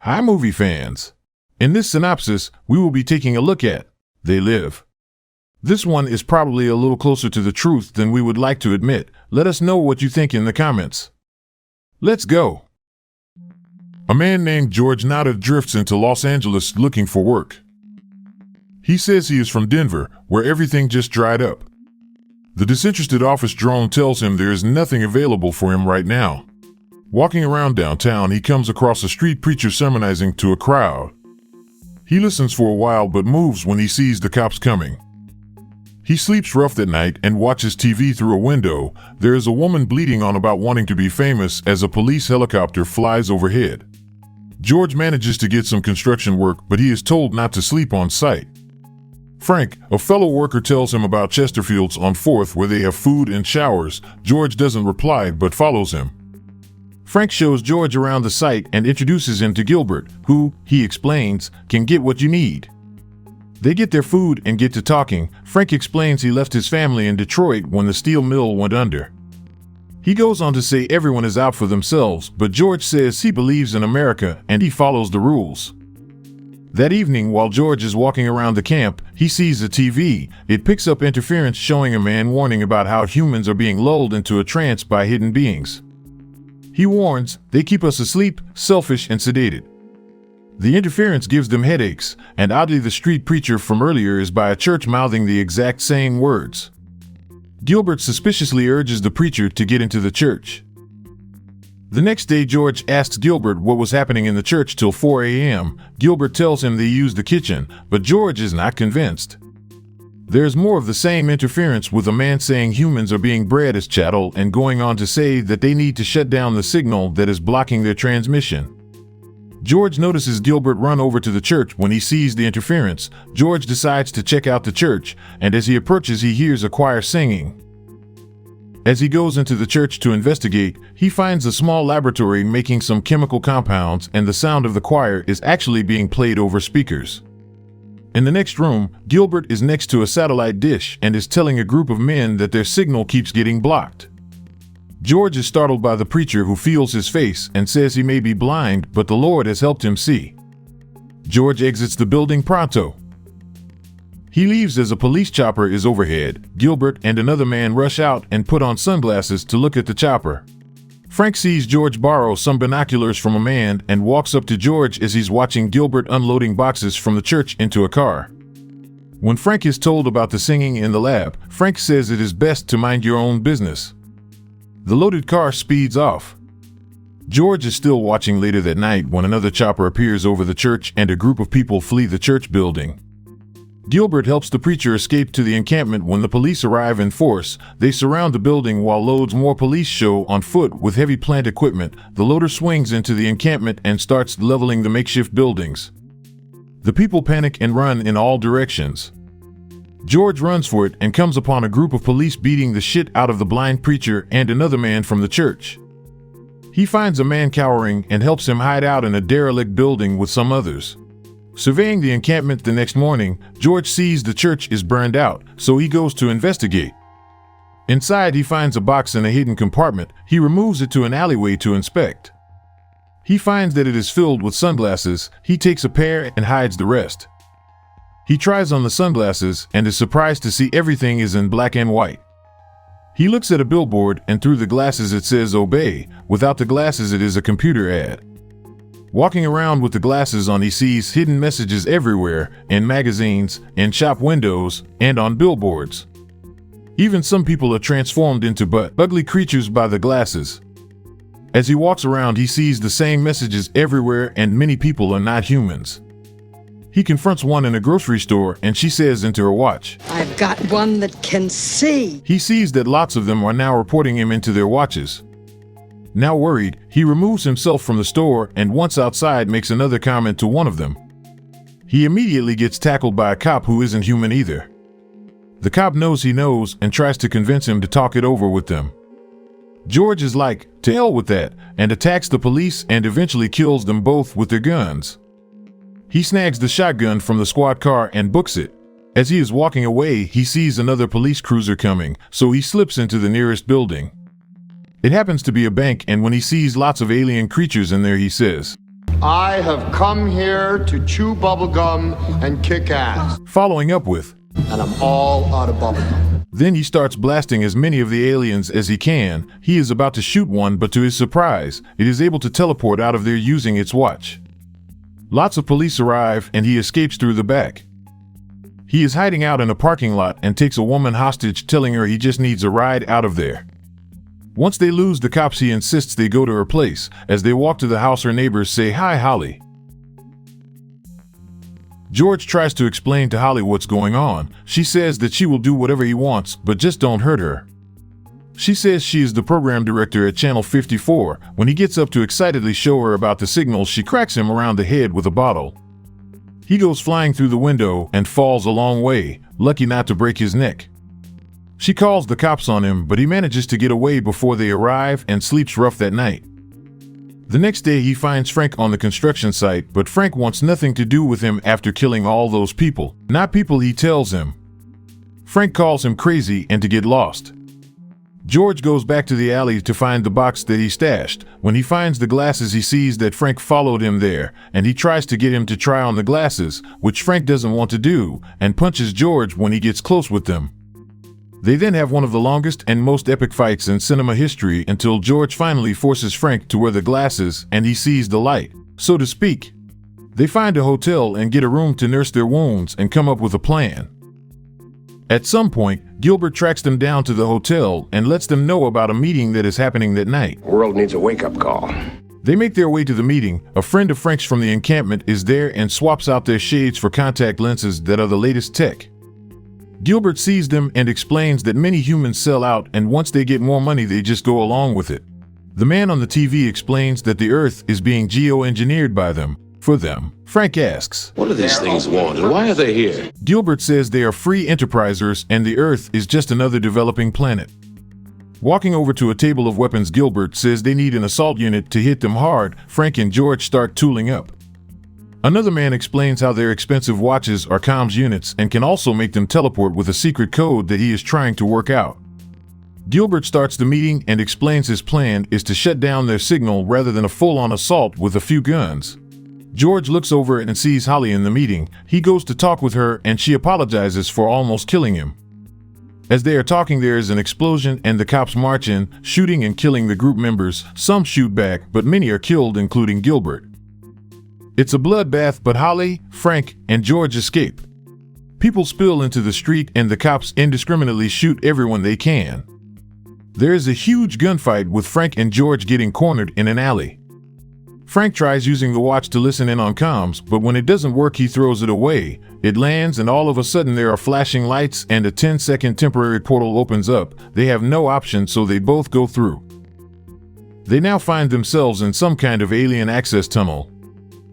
Hi, movie fans. In this synopsis, we will be taking a look at They Live. This one is probably a little closer to the truth than we would like to admit. Let us know what you think in the comments. Let's go. A man named George Nada drifts into Los Angeles looking for work. He says he is from Denver, where everything just dried up. The disinterested office drone tells him there is nothing available for him right now. Walking around downtown, he comes across a street preacher sermonizing to a crowd. He listens for a while but moves when he sees the cops coming. He sleeps rough that night and watches TV through a window. There is a woman bleating on about wanting to be famous as a police helicopter flies overhead. George manages to get some construction work, but he is told not to sleep on site. Frank, a fellow worker, tells him about Chesterfield's on 4th where they have food and showers. George doesn't reply but follows him. Frank shows George around the site and introduces him to Gilbert, who, he explains, can get what you need. They get their food and get to talking. Frank explains he left his family in Detroit when the steel mill went under. He goes on to say everyone is out for themselves, but George says he believes in America and he follows the rules. That evening, while George is walking around the camp, he sees a TV. It picks up interference showing a man warning about how humans are being lulled into a trance by hidden beings. He warns, they keep us asleep, selfish, and sedated. The interference gives them headaches, and oddly the street preacher from earlier is by a church mouthing the exact same words. Gilbert suspiciously urges the preacher to get into the church. The next day, George asks Gilbert what was happening in the church till 4 a.m. Gilbert tells him they used the kitchen, but George is not convinced. There's more of the same interference, with a man saying humans are being bred as chattel and going on to say that they need to shut down the signal that is blocking their transmission. George notices Gilbert run over to the church. When he sees the interference, George decides to check out the church, and as he approaches he hears a choir singing. As he goes into the church to investigate, he finds a small laboratory making some chemical compounds, and the sound of the choir is actually being played over speakers. In the next room, Gilbert is next to a satellite dish and is telling a group of men that their signal keeps getting blocked. George is startled by the preacher, who feels his face and says he may be blind, but the Lord has helped him see. George exits the building pronto. He leaves as a police chopper is overhead. Gilbert and another man rush out and put on sunglasses to look at the chopper. Frank sees George borrow some binoculars from a man and walks up to George as he's watching Gilbert unloading boxes from the church into a car. When Frank is told about the singing in the lab, Frank says it is best to mind your own business. The loaded car speeds off. George is still watching later that night when another chopper appears over the church and a group of people flee the church building. Gilbert helps the preacher escape to the encampment. When the police arrive in force, they surround the building while loads more police show on foot with heavy plant equipment. The loader swings into the encampment and starts leveling the makeshift buildings. The people panic and run in all directions. George runs for it and comes upon a group of police beating the shit out of the blind preacher and another man from the church. He finds a man cowering and helps him hide out in a derelict building with some others. Surveying the encampment the next morning, George sees the church is burned out, so he goes to investigate. Inside, he finds a box in a hidden compartment. He removes it to an alleyway to inspect. He finds that it is filled with sunglasses. He takes a pair and hides the rest. He tries on the sunglasses and is surprised to see everything is in black and white. He looks at a billboard, and through the glasses it says "Obey." Without the glasses, it is a computer ad. Walking around with the glasses on, he sees hidden messages everywhere, in magazines, in shop windows, and on billboards. Even some people are transformed into ugly creatures by the glasses. As he walks around, he sees the same messages everywhere, and many people are not humans. He confronts one in a grocery store, and she says into her watch, "I've got one that can see." He sees that lots of them are now reporting him into their watches. Now worried, he removes himself from the store and once outside makes another comment to one of them. He immediately gets tackled by a cop who isn't human either. The cop knows he knows and tries to convince him to talk it over with them. George is like, to hell with that, and attacks the police and eventually kills them both with their guns. He snags the shotgun from the squad car and books it. As he is walking away, he sees another police cruiser coming, so he slips into the nearest building. It happens to be a bank, and when he sees lots of alien creatures in there, he says, I have come here to chew bubblegum and kick ass. Following up with, And I'm all out of bubblegum. then he starts blasting as many of the aliens as he can. He is about to shoot one, but to his surprise, it is able to teleport out of there using its watch. Lots of police arrive and he escapes through the back. He is hiding out in a parking lot and takes a woman hostage, telling her he just needs a ride out of there. Once they lose the cops, he insists they go to her place. As they walk to the house, her neighbors say, "Hi, Holly." George tries to explain to Holly what's going on. She says that she will do whatever he wants, but just don't hurt her. She says she is the program director at Channel 54. When he gets up to excitedly show her about the signals, she cracks him around the head with a bottle. He goes flying through the window and falls a long way, lucky not to break his neck. She calls the cops on him, but he manages to get away before they arrive and sleeps rough that night. The next day he finds Frank on the construction site, but Frank wants nothing to do with him after killing all those people. Not people, he tells him. Frank calls him crazy and to get lost. George goes back to the alley to find the box that he stashed. When he finds the glasses, he sees that Frank followed him there, and he tries to get him to try on the glasses, which Frank doesn't want to do, and punches George when he gets close with them. They then have one of the longest and most epic fights in cinema history until George finally forces Frank to wear the glasses and he sees the light, so to speak. They find a hotel and get a room to nurse their wounds and come up with a plan. At some point, Gilbert tracks them down to the hotel and lets them know about a meeting that is happening that night. The world needs a wake-up call. They make their way to the meeting. A friend of Frank's from the encampment is there and swaps out their shades for contact lenses that are the latest tech. Gilbert sees them and explains that many humans sell out, and once they get more money they just go along with it. The man on the TV explains that the Earth is being geoengineered by them, for them. Frank asks, What do these things want, and why are they here? Gilbert says they are free enterprisers and the Earth is just another developing planet. Walking over to a table of weapons, Gilbert says they need an assault unit to hit them hard. Frank and George start tooling up. Another man explains how their expensive watches are comms units and can also make them teleport with a secret code that he is trying to work out. Gilbert starts the meeting and explains his plan is to shut down their signal rather than a full-on assault with a few guns. George looks over and sees Holly in the meeting. He goes to talk with her and she apologizes for almost killing him. As they are talking, there is an explosion and the cops march in, shooting and killing the group members. Some shoot back, but many are killed, including Gilbert. It's a bloodbath, but Holly, Frank, and George escape. People spill into the street and the cops indiscriminately shoot everyone they can. There is a huge gunfight with Frank and George getting cornered in an alley. Frank tries using the watch to listen in on comms, but when it doesn't work he throws it away. It lands and all of a sudden there are flashing lights and a 10-second temporary portal opens up. They have no option, so they both go through. They now find themselves in some kind of alien access tunnel.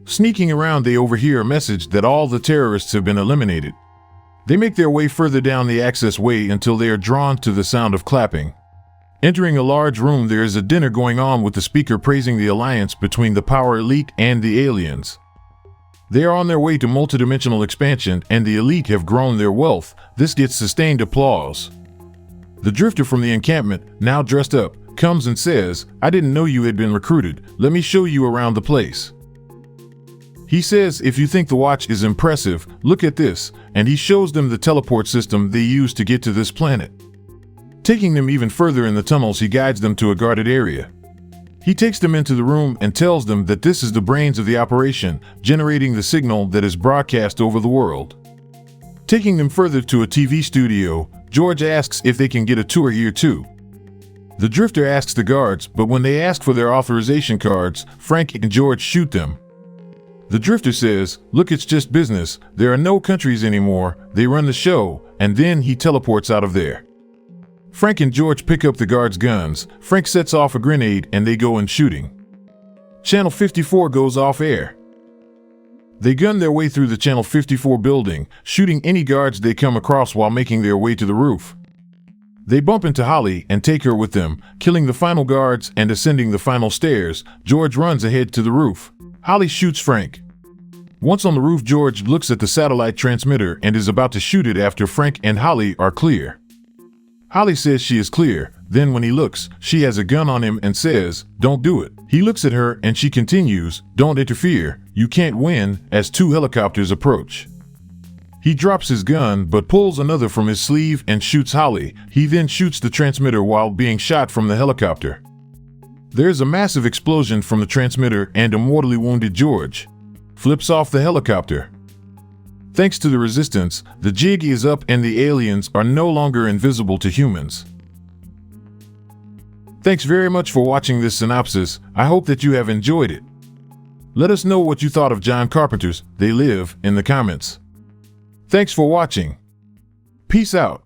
Sneaking around, they overhear a message that all the terrorists have been eliminated. They make their way further down the access way until they are drawn to the sound of clapping. Entering a large room, there is a dinner going on with the speaker praising the alliance between the power elite and the aliens. They are on their way to multidimensional expansion and the elite have grown their wealth. This gets sustained applause. The drifter from the encampment, now dressed up, comes and says, "I didn't know you had been recruited. Let me show you around the place." He says, "If you think the watch is impressive, look at this," and he shows them the teleport system they use to get to this planet. Taking them even further in the tunnels, he guides them to a guarded area. He takes them into the room and tells them that this is the brains of the operation, generating the signal that is broadcast over the world. Taking them further to a TV studio, George asks if they can get a tour here too. The drifter asks the guards, but when they ask for their authorization cards, Frank and George shoot them. The drifter says, "Look, it's just business. There are no countries anymore. They run the show," and then he teleports out of there. Frank and George pick up the guards' guns. Frank sets off a grenade and they go in shooting. Channel 54 goes off air. They gun their way through the Channel 54 building, shooting any guards they come across while making their way to the roof. They bump into Holly and take her with them, killing the final guards and ascending the final stairs. George runs ahead to the roof. Holly shoots Frank. Once on the roof, George looks at the satellite transmitter and is about to shoot it after Frank and Holly are clear. Holly says she is clear. Then when he looks, she has a gun on him and says, "Don't do it." He looks at her and she continues, "Don't interfere. You can't win," as two helicopters approach. He drops his gun but pulls another from his sleeve and shoots Holly. He then shoots the transmitter while being shot from the helicopter. There's a massive explosion from the transmitter and a mortally wounded George flips off the helicopter. Thanks to the resistance, the jig is up and the aliens are no longer invisible to humans. Thanks very much for watching this synopsis. I hope that you have enjoyed it. Let us know what you thought of John Carpenter's They Live in the comments. Thanks for watching. Peace out.